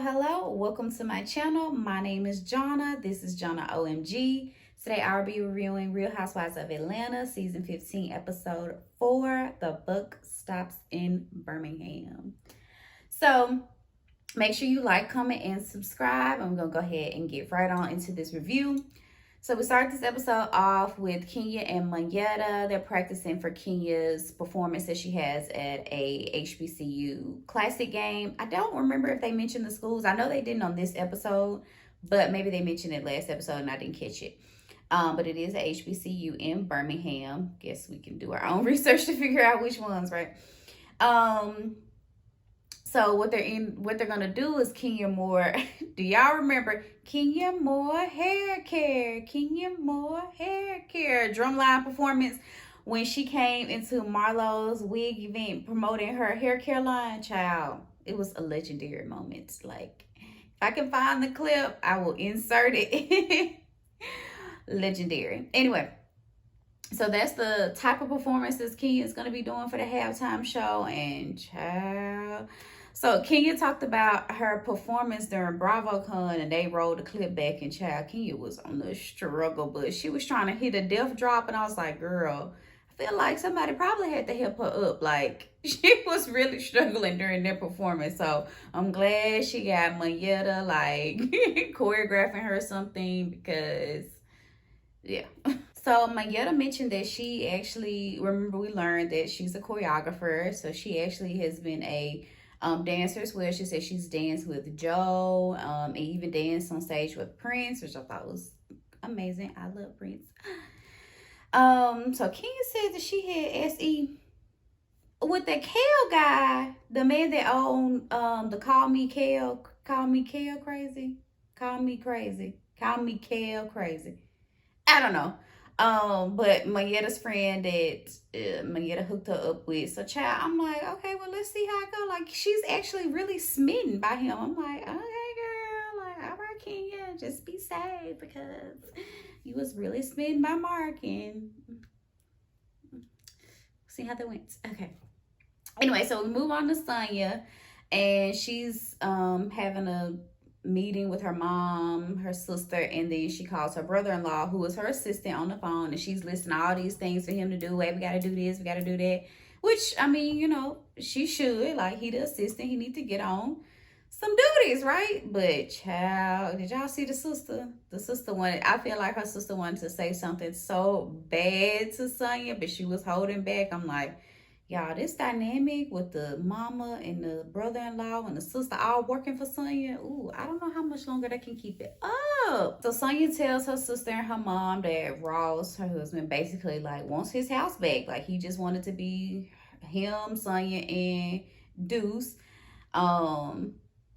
Hello. Welcome to my channel. My name is Jonna. This is jhonaohemgee. Today I'll be reviewing Real Housewives of Atlanta, Season 15, Episode 4, The Buck Stops in Birmingham. So make sure you like, comment, and subscribe. I'm going to go ahead and get right on into this review. So we start this episode off with Kenya and Mayetta. They're practicing for Kenya's performance that she has at a HBCU classic game. I don't remember if they mentioned the schools. I know they didn't on this episode, but maybe they mentioned it last episode and I didn't catch it. But it is a HBCU in Birmingham. Guess we can do our own research to figure out which ones, right? So what they're gonna do is Kenya Moore. Do y'all remember Kenya Moore hair care? Kenya Moore hair care drumline performance when she came into Marlo's wig event promoting her hair care line. Child, it was a legendary moment. Like, if I can find the clip, I will insert it. Legendary. Anyway. So that's the type of performances Kenya is going to be doing for the halftime show. And child. So Kenya talked about her performance during BravoCon and they rolled the clip back and child, Kenya was on the struggle bus. She was trying to hit a death drop and I was like, girl, I feel like somebody probably had to help her up. Like, she was really struggling during their performance. So I'm glad she got Mayetta like choreographing her something because, yeah. So Mayetta mentioned that she actually, remember we learned that she's a choreographer. So she actually has been a dancer as well. She said she's danced with Joe and even danced on stage with Prince, which I thought was amazing. I love Prince. So Kenya said that she had SE with the Kale guy, the man that owned the Call Me Kale Crazy. I don't know. But Mayetta's friend that Mayetta hooked her up with. So, child, I'm like, okay, well, let's see how it go. Like, she's actually really smitten by him. I'm like, okay, girl. Like, all right, Kenya, just be safe because you was really smitten by Mark. And see how that went. Okay. Anyway, so we move on to Sonya. And she's having a meeting with her mom, her sister, and then she calls her brother-in-law, who is her assistant, on the phone, and she's listing all these things for him to do. Hey, we gotta do this, we gotta do that. Which, I mean, you know, she should. Like, he the assistant, he need to get on some duties, right? But child, did y'all see the sister? The sister wanted, I feel like her sister wanted to say something so bad to Sonya, but she was holding back. I'm like, y'all, this dynamic with the mama and the brother-in-law and the sister all working for Sonya, ooh, I don't know how much longer they can keep it up. So Sonya tells her sister and her mom that Ross, her husband, basically like wants his house back. Like, he just wanted to be him, Sonya, and Deuce.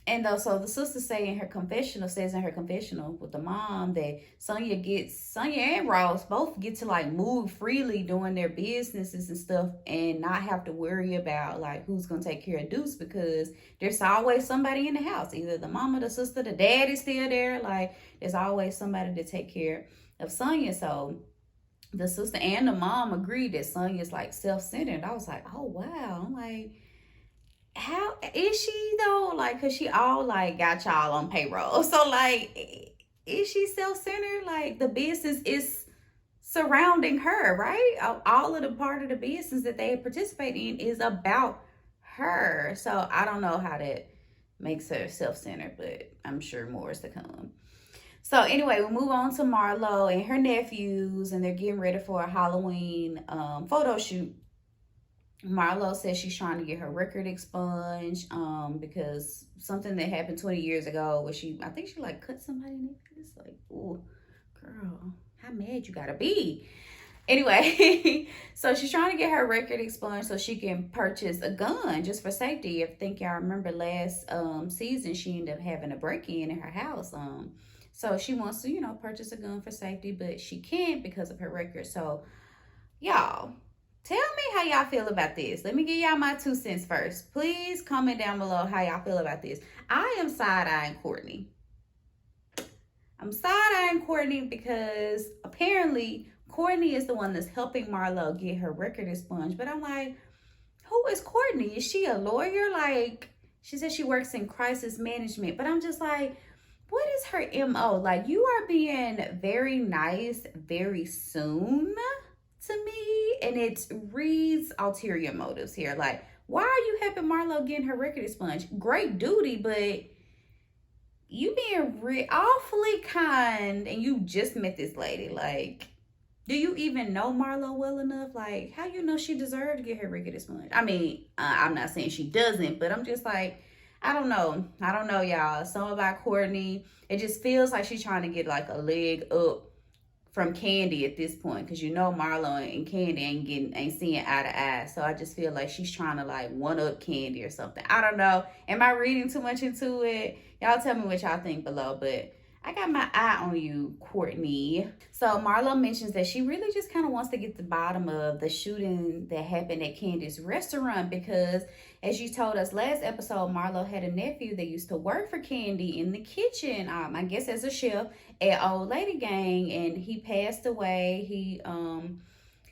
And though, so the sister says in her confessional with the mom that Sonya and Ross both get to like move freely doing their businesses and stuff and not have to worry about like who's going to take care of Deuce because there's always somebody in the house. Either the mama, the sister, the dad is still there. Like, there's always somebody to take care of Sonya. So the sister and the mom agreed that Sonya's like self-centered. I was like, oh, wow. I'm like, how is she though? Like, cause she all like got y'all on payroll. So like, is she self-centered? Like, the business is surrounding her, right? All of the part of the business that they participate in is about her. So I don't know how that makes her self-centered, but I'm sure more is to come. So anyway, we'll move on to Marlo and her nephews, and they're getting ready for a Halloween photo shoot. Marlo says she's trying to get her record expunged because something that happened 20 years ago where I think she like cut somebody in the face. Like, oh, girl, how mad you gotta be? Anyway, so she's trying to get her record expunged so she can purchase a gun just for safety. I think y'all remember last season she ended up having a break-in in her house. So she wants to, you know, purchase a gun for safety, but she can't because of her record. So, y'all, tell me how y'all feel about this. Let me give y'all my 2 cents first. Please comment down below how y'all feel about this. I am side-eyeing Courtney. I'm side-eyeing Courtney because apparently Courtney is the one that's helping Marlo get her record expunged. But I'm like, who is Courtney? Is she a lawyer? Like, She said she works in crisis management, but I'm just like, what is her MO? Like, you are being very nice very soon to me, and it reads ulterior motives here. Like, why are you helping Marlo getting her record expunged? Great duty, but you being awfully kind, and you just met this lady. Like, do you even know Marlo well enough? Like, how you know she deserved to get her record expunged? I mean, I'm not saying she doesn't, but I'm just like, I don't know. I don't know, y'all. Something about Courtney, it just feels like she's trying to get like a leg up from Candy at this point, because you know Marlo and Candy ain't seeing eye to eye. So I just feel like she's trying to like one up Candy or something. I don't know. Am I reading too much into it? Y'all tell me what y'all think below, but I got my eye on you, Courtney. So Marlo mentions that she really just kind of wants to get to the bottom of the shooting that happened at Candy's restaurant, because as you told us last episode, Marlo had a nephew that used to work for Candy in the kitchen, I guess as a chef at Old Lady Gang, and he passed away.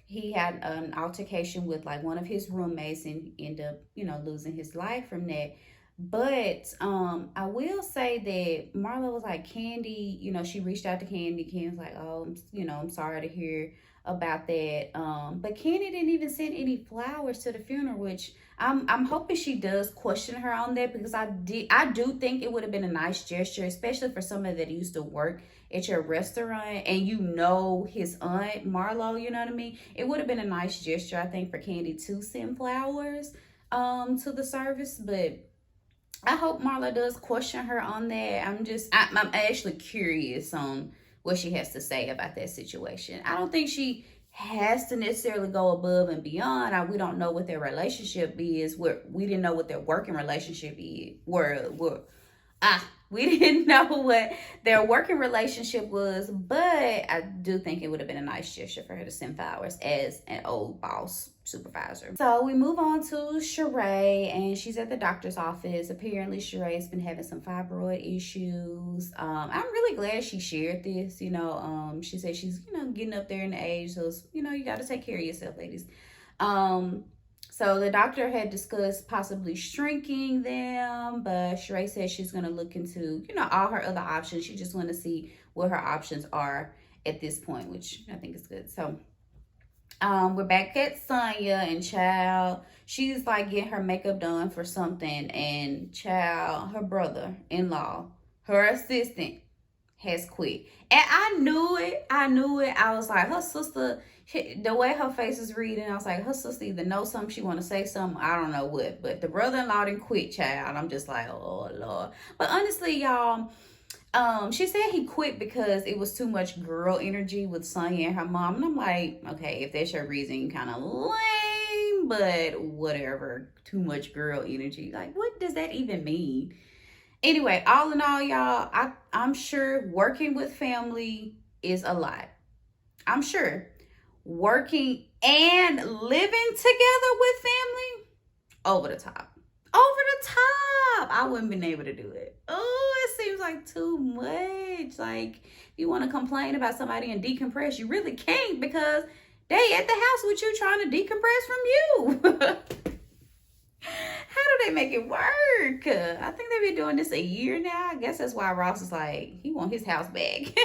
He had an altercation with like one of his roommates and ended up, losing his life from that. But I will say that Marlo was like, Candy, she reached out to Candy. Candy was like, oh, I'm sorry to hear about that. But Candy didn't even send any flowers to the funeral, which I'm hoping she does question her on that, because I do think it would have been a nice gesture, especially for somebody that used to work at your restaurant and his aunt Marlo, you know what I mean? It would have been a nice gesture, I think, for Candy to send flowers to the service, but I hope Marla does question her on that. I'm actually curious on what she has to say about that situation. I don't think she has to necessarily go above and beyond. We don't know what their relationship is. We didn't know what their working relationship is. We didn't know what their working relationship was, but I do think it would have been a nice gesture for her to send flowers as an old boss supervisor. So we move on to Chileeee, and she's at the doctor's office. Apparently Chileee's been having some fibroid issues. I'm really glad she shared this. She said she's getting up there in age, so you got to take care of yourself, ladies. So the doctor had discussed possibly shrinking them, but Chileeee said she's going to look into, all her other options. She just want to see what her options are at this point, which I think is good. So we're back at Sonya, and child, she's like getting her makeup done for something, and child, her brother-in-law, her assistant, has quit. And I knew it. I was like, her sister, the way her face is reading, I was like, her sister either knows something, she want to say something, I don't know what. But the brother-in-law didn't quit, child. I'm just like, oh, Lord. But honestly, y'all, she said he quit because it was too much girl energy with Sonya and her mom. And I'm like, okay, if that's your reason, kind of lame, but whatever. Too much girl energy. Like, what does that even mean? Anyway, all in all, y'all, I'm sure working with family is a lot. I'm sure working and living together with family, over the top. I wouldn't been able to do it. Oh, it seems like too much. Like, if you want to complain about somebody and decompress, you really can't, because they at the house with you trying to decompress from you. How do they make it work? I think they've been doing this a year now. I guess that's why Ross is like, he want his house back.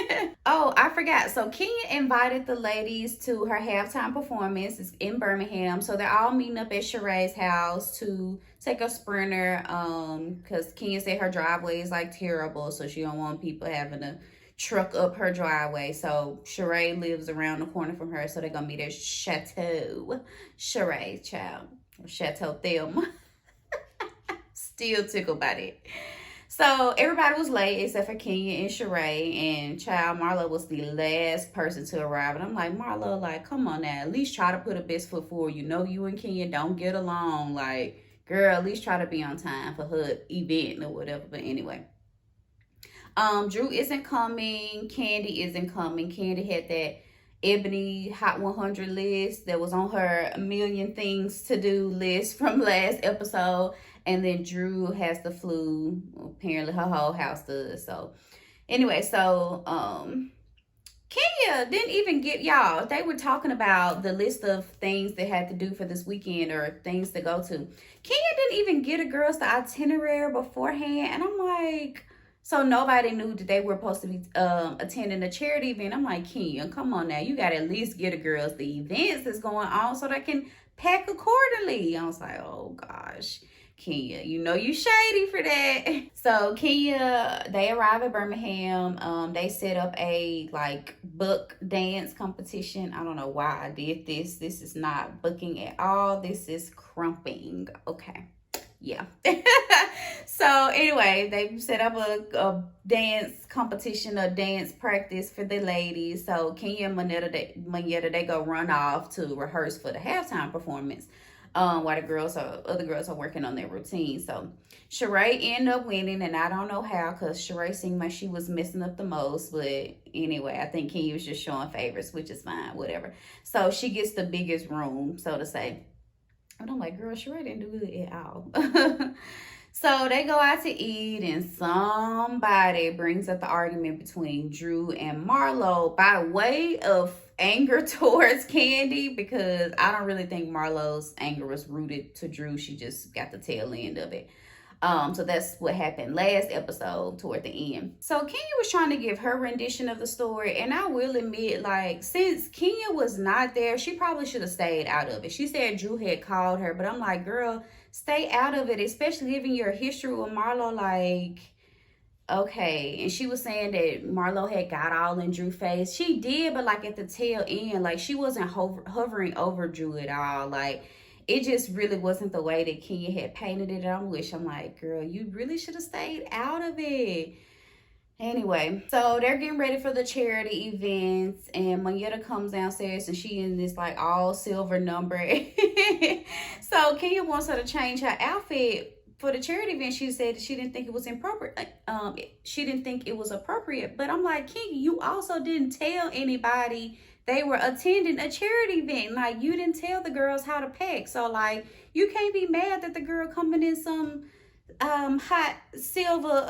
Oh, I forgot. So Kenya invited the ladies to her halftime performance. It's in Birmingham. So they're all meeting up at Chileee's house to take a sprinter. Because Kenya said her driveway is like terrible, so she don't want people having to truck up her driveway. So Chileeee lives around the corner from her, so they're gonna meet at Chateau Chileeee, child. Chateau Thelma. Still tickled by it. So everybody was late except for Kenya and Chileeee, and child, Marlo was the last person to arrive. And I'm like, Marlo, like, come on now, at least try to put a best foot forward. You and Kenya don't get along. Like, girl, at least try to be on time for her event or whatever. But anyway, Drew isn't coming. Candy isn't coming. Candy had that Ebony Hot 100 list that was on her a million things to do list from last episode, and then Drew has the flu. Apparently her whole house does. So anyway, so Kenya didn't even get y'all. They were talking about the list of things they had to do for this weekend or things to go to. Kenya didn't even get a girls the itinerary beforehand, and I'm like, so nobody knew that they were supposed to be attending a charity event. I'm like, Kenya, come on now, you got to at least get a girls the events that's going on so they can pack accordingly. I was like, oh gosh. Kenya, you know you shady for that. So Kenya, they arrive at Birmingham. They set up a like book dance competition. I don't know why I did this. This is not booking at all. This is crumping. Okay. Yeah. So anyway, they set up a dance competition, a dance practice for the ladies. So Kenya and Manetta, they go run off to rehearse for the halftime performance. While the other girls are working on their routine. So Chileeee ended up winning, and I don't know how, because Chileeee seemed like she was messing up the most. But anyway, I think Kenya was just showing favors, which is fine, whatever. So she gets the biggest room, so to say. And I'm like, girl, Chileeee didn't do good at all. So they go out to eat, and somebody brings up the argument between Drew and Marlo by way of anger towards Candy, because I don't really think Marlo's anger was rooted to Drew. She just got the tail end of it. So that's what happened last episode toward the end. So Kenya was trying to give her rendition of the story, and I will admit, like, since Kenya was not there, she probably should have stayed out of it. She said Drew had called her, but I'm like, girl, stay out of it, especially given your history with Marlo. Like, okay. And she was saying that Marlo had got all in Drew's face. She did, but like at the tail end, like she wasn't hovering over Drew at all. Like, it just really wasn't the way that Kenya had painted it. I'm like, girl, you really should have stayed out of it. Anyway, so they're getting ready for the charity events, and Manetta comes downstairs, and she in this like all silver number. So Kenya wants her to change her outfit for the charity event. She said that she didn't think it was appropriate. She didn't think it was appropriate. But I'm like, Kenya, you also didn't tell anybody they were attending a charity event. Like, you didn't tell the girls how to pack. So like, you can't be mad that the girl coming in some hot silver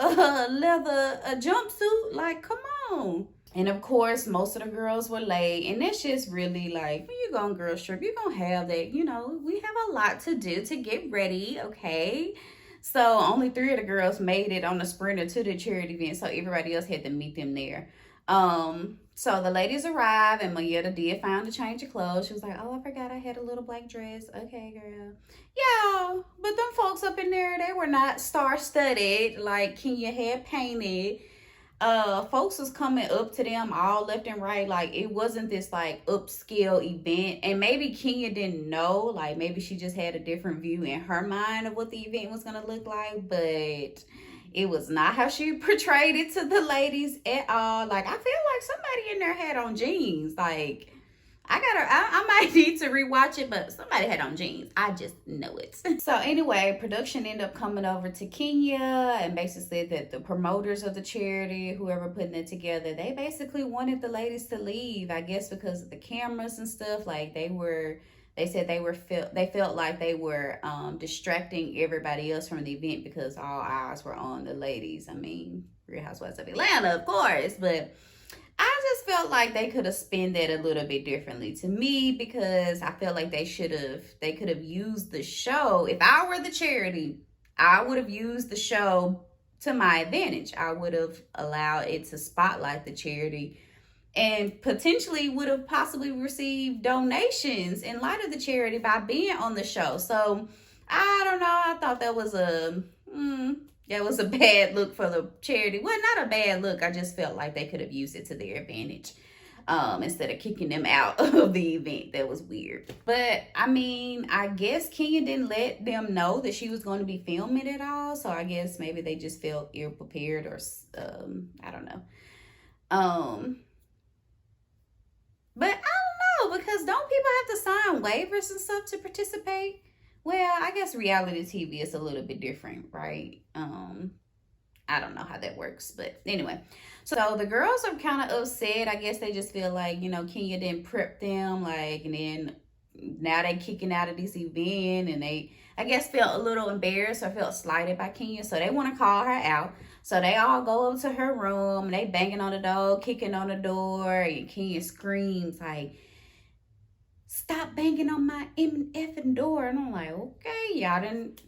leather jumpsuit. Like, come on. And of course, most of the girls were late, and that's just really like, when you go on girls trip, you're gonna have that, you know, we have a lot to do to get ready, okay? So only 3 of the girls made it on the sprinter to the charity event, so everybody else had to meet them there. So the ladies arrived, and Manetta did find a change of clothes. She was like, oh, I forgot I had a little black dress. Okay, girl. Yeah, but them folks up in there, they were not star-studded like Kenya had painted. Folks was coming up to them all left and right. Like, it wasn't this like upscale event. And maybe Kenya didn't know. Like, maybe she just had a different view in her mind of what the event was going to look like. But it was not how she portrayed it to the ladies at all. Like, I feel like somebody in there had on jeans. Like, I might need to rewatch it, but somebody had on jeans. I just know it. So anyway, production ended up coming over to Kenya and basically said that the promoters of the charity, whoever putting it together, they basically wanted the ladies to leave, I guess because of the cameras and stuff. Like, they said they felt like they were distracting everybody else from the event because all eyes were on the ladies. I mean, Real Housewives of Atlanta, of course, but I just felt like they could have spun that a little bit differently to me, because I felt like they could have used the show. If I were the charity, I would have used the show to my advantage. I would have allowed it to spotlight the charity and potentially would have possibly received donations in light of the charity by being on the show. So I don't know. I thought that was a bad look for the charity. Well, not a bad look. I just felt like they could have used it to their advantage instead of kicking them out of the event. That was weird. But I mean, I guess Kenya didn't let them know that she was going to be filming at all. So I guess maybe they just felt ill prepared, or I don't know. But I don't know, because don't people have to sign waivers and stuff to participate? Well, I guess reality TV is a little bit different, right? I don't know how that works, but anyway. So the girls are kind of upset. I guess they just feel like, you know, Kenya didn't prep them, like, and then now they kicking out of this event, and they, I guess, felt a little embarrassed or felt slighted by Kenya, so they want to call her out. So they all go up to her room, and they banging on the door, kicking on the door, and Kenya screams like, "Stop banging on my effing door!" And I'm like, okay, y'all didn't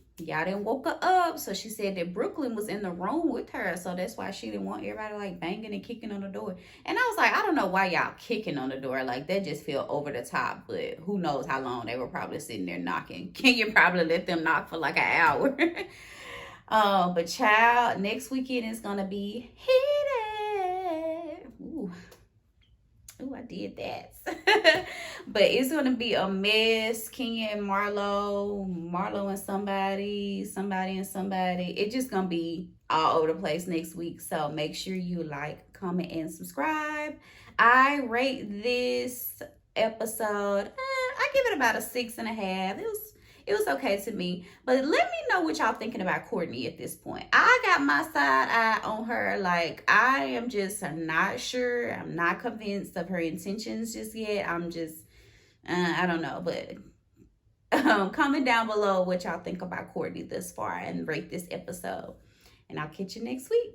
woke her up. So she said that Brooklyn was in the room with her, so that's why she didn't want everybody like banging and kicking on the door. And I was like, I don't know why y'all kicking on the door, like that just feel over the top. But who knows how long they were probably sitting there knocking. Kenya probably let them knock for like an hour. But child, next weekend is gonna be heated. Ooh, I did that. But it's gonna be a mess. Kenya and Marlo and somebody and somebody. It's just gonna be all over the place next week. So make sure you like, comment, and subscribe. I rate this episode. I give it about a 6.5. It was okay to me. But let me know what y'all thinking about Courtney at this point. I got my side eye on her. Like, I am just not sure. I'm not convinced of her intentions just yet. I'm just, I don't know. But comment down below what y'all think about Courtney this far and rate this episode. And I'll catch you next week.